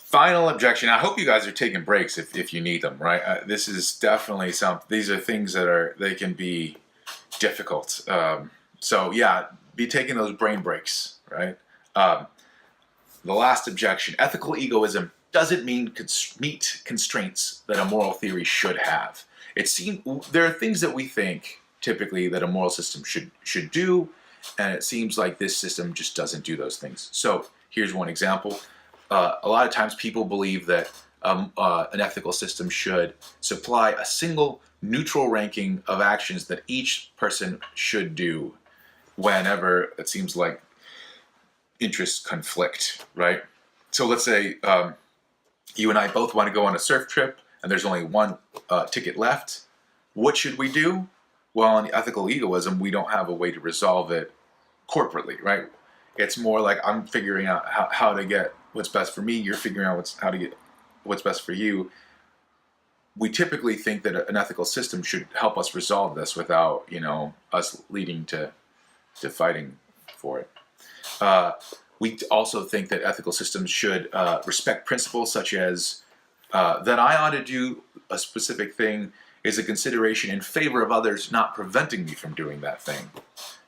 Final objection. I hope you guys are taking breaks if you need them, right? This is definitely these are things they can be difficult. So yeah, be taking those brain breaks, right? The last objection, ethical egoism doesn't meet constraints that a moral theory should have. There are things that we think typically that a moral system should do, and it seems like this system just doesn't do those things. So here's one example. A lot of times people believe that an ethical system should supply a single neutral ranking of actions that each person should do whenever it seems like interests conflict, right? So let's say you and I both want to go on a surf trip and there's only one ticket left. What should we do? Well, in ethical egoism, we don't have a way to resolve it corporately, right? It's more like I'm figuring out how to get what's best for me. You're figuring out how to get what's best for you. We typically think that an ethical system should help us resolve this without, us leading to fighting for it. We also think that ethical systems should respect principles such as that I ought to do a specific thing is a consideration in favor of others not preventing me from doing that thing.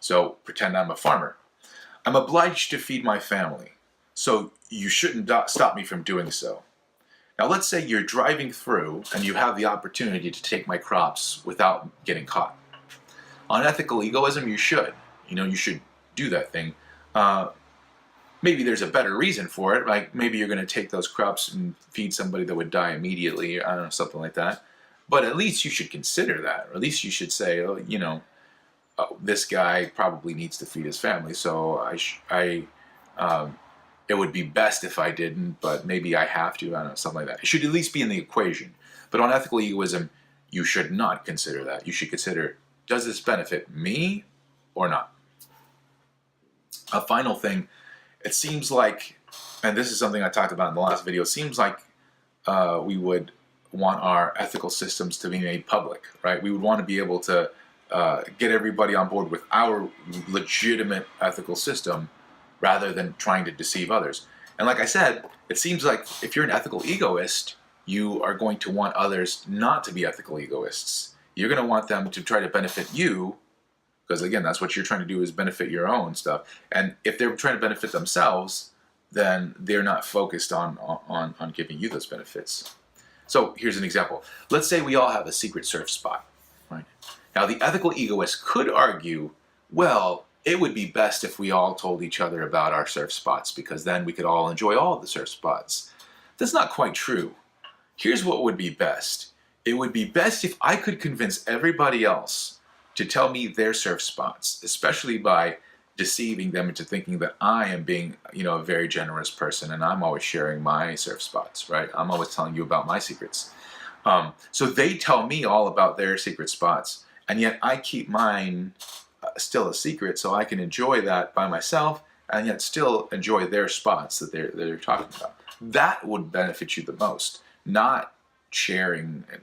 So pretend I'm a farmer. I'm obliged to feed my family, so you shouldn't stop me from doing so. Now let's say you're driving through and you have the opportunity to take my crops without getting caught. On ethical egoism, you should. You should do that thing. Maybe there's a better reason for it, like maybe you're going to take those crops and feed somebody that would die immediately, I don't know, something like that. But at least you should consider that, or at least you should say, this guy probably needs to feed his family, so it would be best if I didn't, but maybe I have to, I don't know, something like that. It should at least be in the equation. But on ethical egoism, you should not consider that. You should consider, does this benefit me or not? A final thing, it seems like, and this is something I talked about in the last video, it seems like we would want our ethical systems to be made public, right? We would want to be able to get everybody on board with our legitimate ethical system rather than trying to deceive others. And like I said, it seems like if you're an ethical egoist, you are going to want others not to be ethical egoists. You're going to want them to try to benefit you, because again, that's what you're trying to do, is benefit your own stuff. And if they're trying to benefit themselves, then they're not focused on giving you those benefits. So here's an example. Let's say we all have a secret surf spot, right? Now the ethical egoist could argue, well, it would be best if we all told each other about our surf spots, because then we could all enjoy all the surf spots. That's not quite true. Here's what would be best. It would be best if I could convince everybody else to tell me their surf spots, especially by deceiving them into thinking that I am being, a very generous person and I'm always sharing my surf spots, right? I'm always telling you about my secrets. So they tell me all about their secret spots, and yet I keep mine still a secret, so I can enjoy that by myself and yet still enjoy their spots that they're talking about. That would benefit you the most, not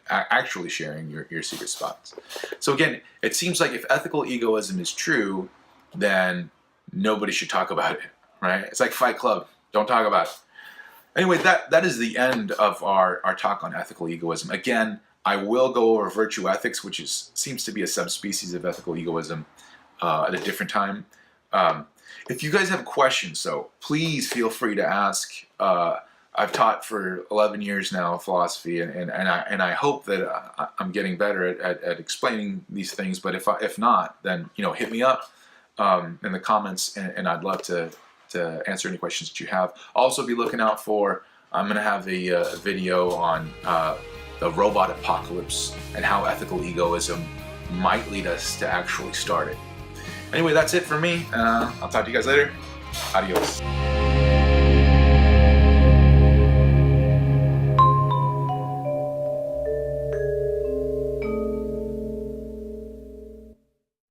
actually sharing your secret spots. So again, it seems like if ethical egoism is true, then nobody should talk about it, right? It's like Fight Club, don't talk about it. Anyway, that is the end of our talk on ethical egoism. Again, I will go over virtue ethics, which seems to be a subspecies of ethical egoism, at a different time. If you guys have questions, so please feel free to ask. I've taught for 11 years now philosophy, and I hope that I'm getting better at explaining these things. But if not, then hit me up in the comments, and I'd love to answer any questions that you have. Also, be looking out for, I'm going to have a video on the robot apocalypse and how ethical egoism might lead us to actually start it. Anyway, that's it for me. I'll talk to you guys later. Adios.